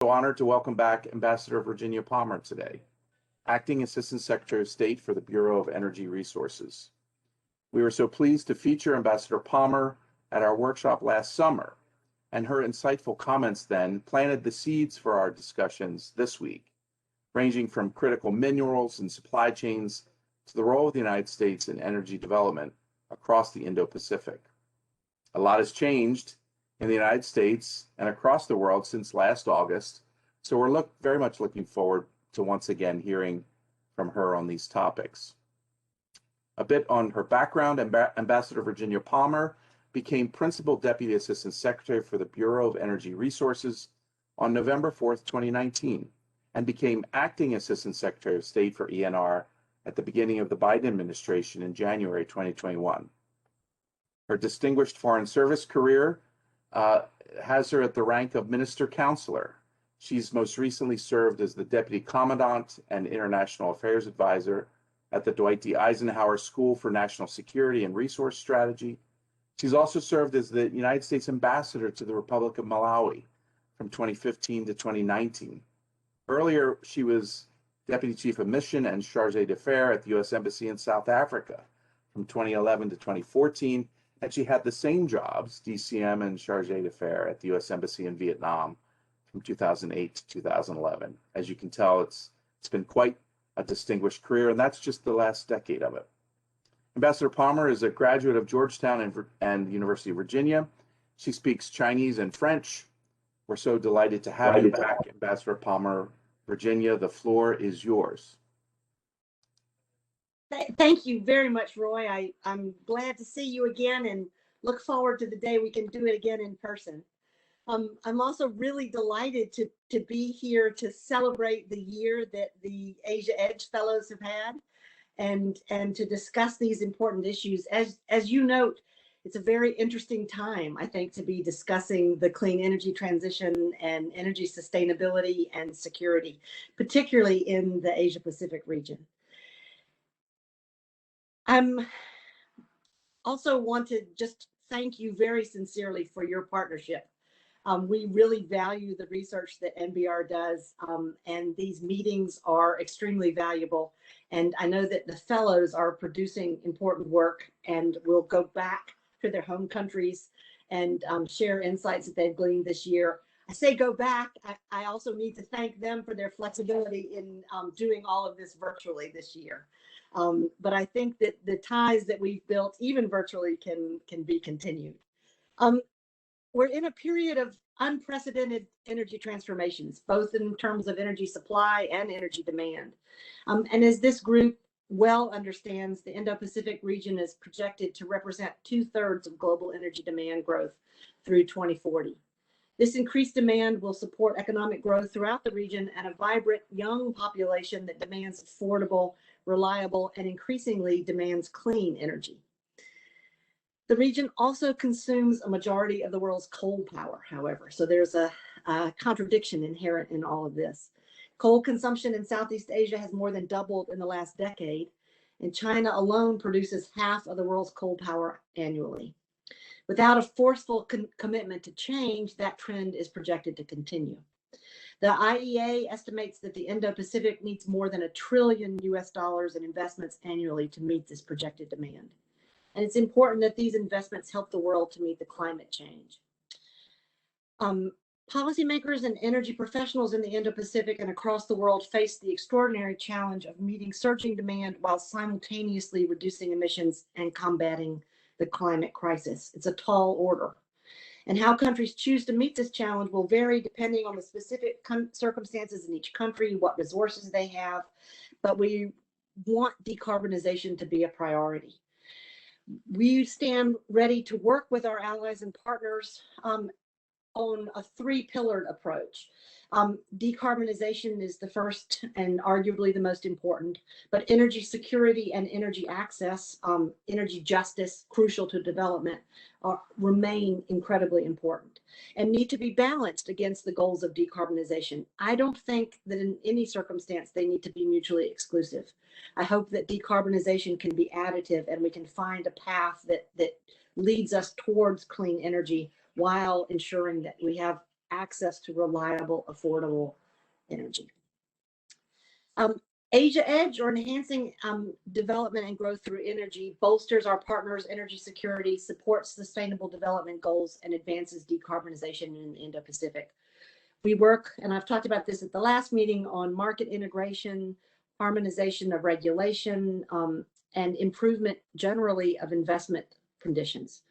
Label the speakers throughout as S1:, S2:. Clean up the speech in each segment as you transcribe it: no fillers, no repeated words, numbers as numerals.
S1: So honored to welcome back Ambassador Virginia Palmer today, Acting Assistant Secretary of State for the Bureau of Energy Resources. We were so pleased to feature Ambassador Palmer at our workshop last summer, and her insightful comments then planted the seeds for our discussions this week, ranging from critical minerals and supply chains to the role of the United States in energy development across the Indo-Pacific. A lot has changed in the United States and across the world since last August, so we're very much looking forward to once again hearing from her on these topics. A bit on her background: Ambassador Virginia Palmer became Principal Deputy Assistant Secretary for the Bureau of Energy Resources on November 4th, 2019, and became Acting Assistant Secretary of State for ENR at the beginning of the Biden administration in January 2021. Her distinguished Foreign Service career has her at the rank of Minister Counselor. She's most recently served as the Deputy Commandant and International Affairs Advisor at the Dwight D. Eisenhower School for National Security and Resource Strategy. She's also served as the United States Ambassador to the Republic of Malawi from 2015 to 2019. Earlier, she was Deputy Chief of Mission and Chargé d'Affaires at the U.S. Embassy in South Africa from 2011 to 2014, and she had the same jobs, DCM and Chargé d'Affaires, at the U.S. Embassy in Vietnam from 2008 to 2011. As you can tell, it's been quite a distinguished career, and that's just the last decade of it. Ambassador Palmer is a graduate of Georgetown and the University of Virginia. She speaks Chinese and French. We're so delighted to have you back, Ambassador Palmer. Virginia, the floor is yours.
S2: Thank you very much, Roy. I'm glad to see you again and look forward to the day we can do it again in person. I'm also really delighted to be here to celebrate the year that the Asia Edge Fellows have had and to discuss these important issues. As you note, it's a very interesting time, I think, to be discussing the clean energy transition and energy sustainability and security, particularly in the Asia Pacific region. Also want to just thank you very sincerely for your partnership. We really value the research that NBR does, and these meetings are extremely valuable. And I know that the fellows are producing important work and will go back to their home countries and share insights that they've gleaned this year. I say go back. I also need to thank them for their flexibility in doing all of this virtually this year. But I think that the ties that we've built, even virtually, can be continued. We're in a period of unprecedented energy transformations, both in terms of energy supply and energy demand. And as this group well understands, the Indo-Pacific region is projected to represent 2/3 of global energy demand growth through 2040. This increased demand will support economic growth throughout the region and a vibrant young population that demands affordable, reliable, and increasingly demands clean energy. The region also consumes a majority of the world's coal power, however, so there's a contradiction inherent in all of this. Coal consumption in Southeast Asia has more than doubled in the last decade, and China alone produces half of the world's coal power annually. Without a forceful commitment to change, that trend is projected to continue. The IEA estimates that the Indo-Pacific needs more than $1 trillion in investments annually to meet this projected demand. And it's important that these investments help the world to meet the climate change. Policymakers and energy professionals in the Indo-Pacific and across the world face the extraordinary challenge of meeting surging demand while simultaneously reducing emissions and combating the climate crisis. It's a tall order. And how countries choose to meet this challenge will vary depending on the specific circumstances in each country, what resources they have, but we want decarbonization to be a priority. We stand ready to work with our allies and partners on a three-pillared approach. Decarbonization is the first and arguably the most important, but energy security and energy access, energy justice, crucial to development, remain incredibly important and need to be balanced against the goals of decarbonization. I don't think that in any circumstance they need to be mutually exclusive. I hope that decarbonization can be additive and we can find a path that leads us towards clean energy while ensuring that we have access to reliable, affordable energy. Asia Edge, or enhancing development and growth through energy, bolsters our partners' energy security, supports sustainable development goals, and advances decarbonization in the Indo-Pacific. We work, and I've talked about this at the last meeting, on market integration, harmonization of regulation, and improvement generally of investment conditions.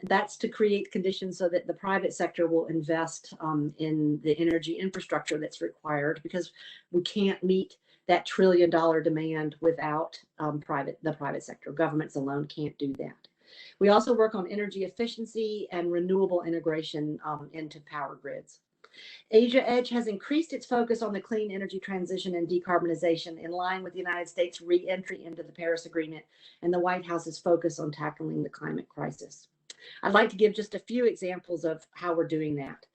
S2: That's to create conditions so that the private sector will invest in the energy infrastructure that's required, because we can't meet that $1 trillion demand without the private sector. Governments alone can't do that. We also work on energy efficiency and renewable integration into power grids. Asia Edge has increased its focus on the clean energy transition and decarbonization in line with the United States' re-entry into the Paris Agreement and the White House's focus on tackling the climate crisis. I'd like to give just a few examples of how we're doing that.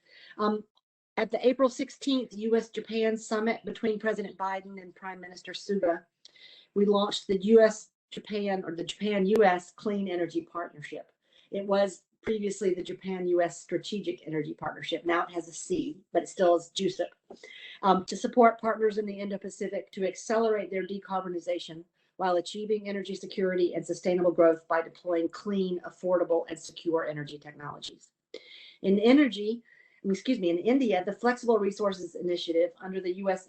S2: At the April 16th U.S.-Japan summit between President Biden and Prime Minister Suga, we launched the U.S.-Japan, or the Japan-U.S. Clean Energy Partnership. It was previously the Japan-U.S. Strategic Energy Partnership. Now it has a C, but it still is JUSIP, to support partners in the Indo-Pacific to accelerate their decarbonization while achieving energy security and sustainable growth by deploying clean, affordable, and secure energy technologies. In India, the Flexible Resources Initiative under the U.S.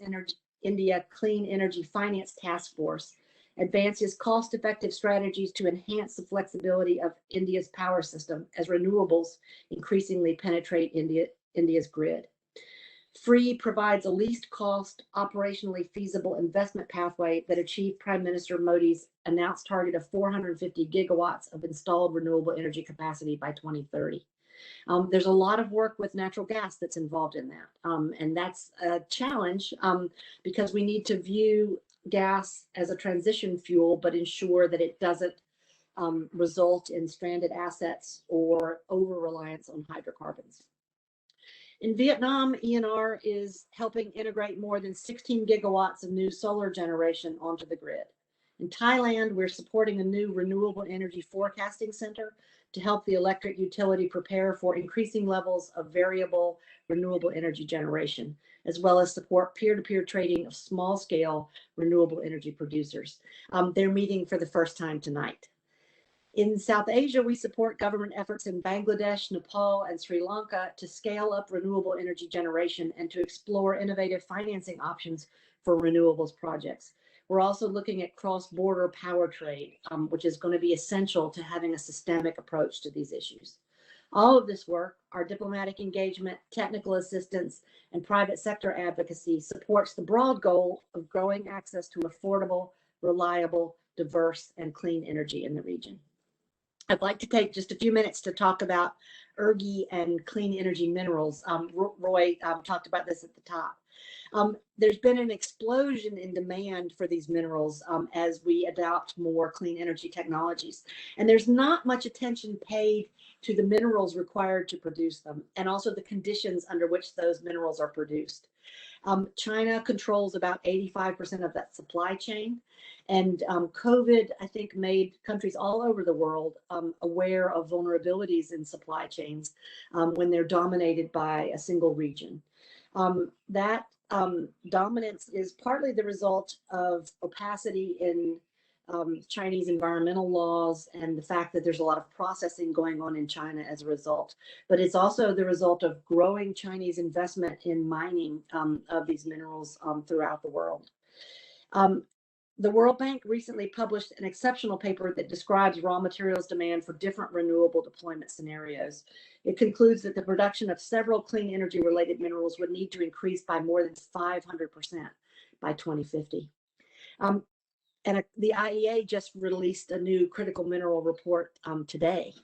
S2: India Clean Energy Finance Task Force advances cost-effective strategies to enhance the flexibility of India's power system as renewables increasingly penetrate India's grid. FREE provides a least cost, operationally feasible investment pathway that achieved Prime Minister Modi's announced target of 450 gigawatts of installed renewable energy capacity by 2030. There's a lot of work with natural gas that's involved in that. And that's a challenge because we need to view gas as a transition fuel, but ensure that it doesn't result in stranded assets or over-reliance on hydrocarbons. In Vietnam, ENR is helping integrate more than 16 gigawatts of new solar generation onto the grid. In Thailand, we're supporting a new renewable energy forecasting center to help the electric utility prepare for increasing levels of variable renewable energy generation, as well as support peer-to-peer trading of small-scale renewable energy producers. They're meeting for the first time tonight. In South Asia, we support government efforts in Bangladesh, Nepal, and Sri Lanka to scale up renewable energy generation and to explore innovative financing options for renewables projects. We're also looking at cross-border power trade, which is going to be essential to having a systemic approach to these issues. All of this work, our diplomatic engagement, technical assistance, and private sector advocacy supports the broad goal of growing access to affordable, reliable, diverse, and clean energy in the region. I'd like to take just a few minutes to talk about ERGI and clean energy minerals. Roy talked about this at the top. There's been an explosion in demand for these minerals as we adopt more clean energy technologies. And there's not much attention paid to the minerals required to produce them, and also the conditions under which those minerals are produced. China controls about 85% of that supply chain. And COVID, I think, made countries all over the world aware of vulnerabilities in supply chains when they're dominated by a single region. That dominance is partly the result of opacity in Chinese environmental laws and the fact that there's a lot of processing going on in China as a result. But it's also the result of growing Chinese investment in mining of these minerals throughout the world. The World Bank recently published an exceptional paper that describes raw materials demand for different renewable deployment scenarios. It concludes that the production of several clean energy related minerals would need to increase by more than 500% by 2050. And the IEA just released a new critical mineral report today.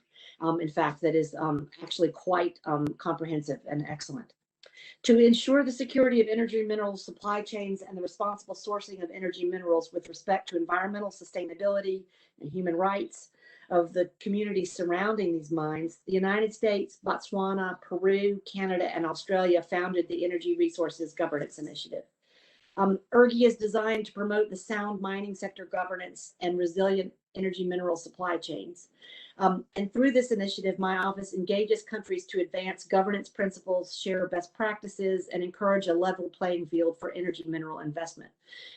S2: In fact, that is actually quite comprehensive and excellent. To ensure the security of energy mineral supply chains and the responsible sourcing of energy minerals with respect to environmental sustainability and human rights of the communities surrounding these mines, the United States, Botswana, Peru, Canada, and Australia founded the Energy Resources Governance Initiative. ERGI is designed to promote the sound mining sector governance and resilient energy mineral supply chains. And through this initiative, my office engages countries to advance governance principles, share best practices, and encourage a level playing field for energy mineral investment.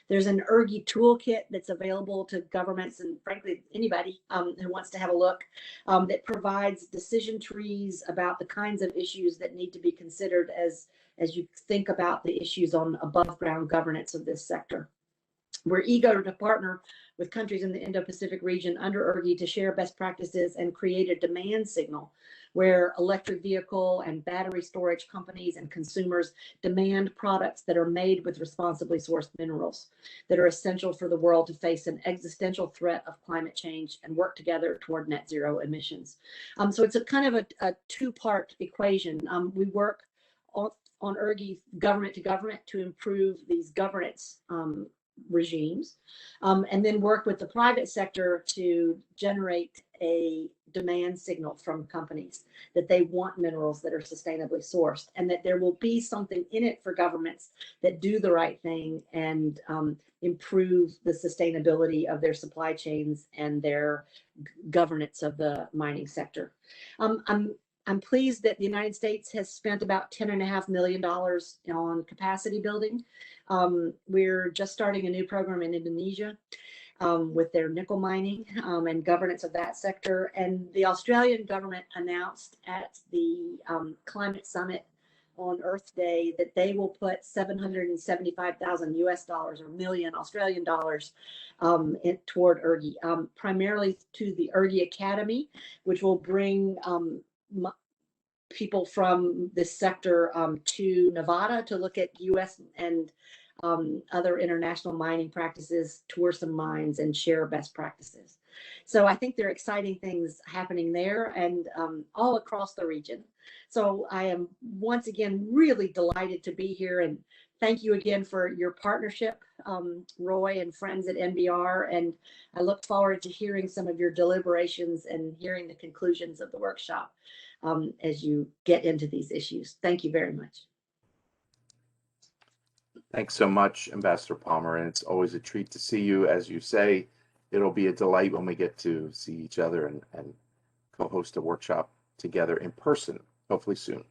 S2: There's an ERGI toolkit that's available to governments and frankly anybody who wants to have a look, that provides decision trees about the kinds of issues that need to be considered as you think about the issues on above ground governance of this sector. We're eager to partner with countries in the Indo-Pacific region under ERGI to share best practices and create a demand signal where electric vehicle and battery storage companies and consumers demand products that are made with responsibly sourced minerals that are essential for the world to face an existential threat of climate change and work together toward net zero emissions. So it's a kind of a two-part equation. We work on ERGI government to government to improve these governance regimes, and then work with the private sector to generate a demand signal from companies that they want minerals that are sustainably sourced and that there will be something in it for governments that do the right thing and improve the sustainability of their supply chains and their governance of the mining sector. I'm pleased that the United States has spent about $10.5 million on capacity building. We're just starting a new program in Indonesia with their nickel mining and governance of that sector. And the Australian government announced at the climate summit on Earth Day that they will put 775,000 US dollars or million Australian dollars toward ERGI, primarily to the ERGI Academy, which will bring people from this sector to Nevada to look at US and other international mining practices, tour some mines, and share best practices. So I think there are exciting things happening there and all across the region. So I am once again really delighted to be here, and thank you again for your partnership, Roy and friends at NBR, and I look forward to hearing some of your deliberations and hearing the conclusions of the workshop as you get into these issues. Thank you very much.
S1: Thanks so much, Ambassador Palmer, and it's always a treat to see you. As you say, it'll be a delight when we get to see each other and co-host a workshop together in person, hopefully soon.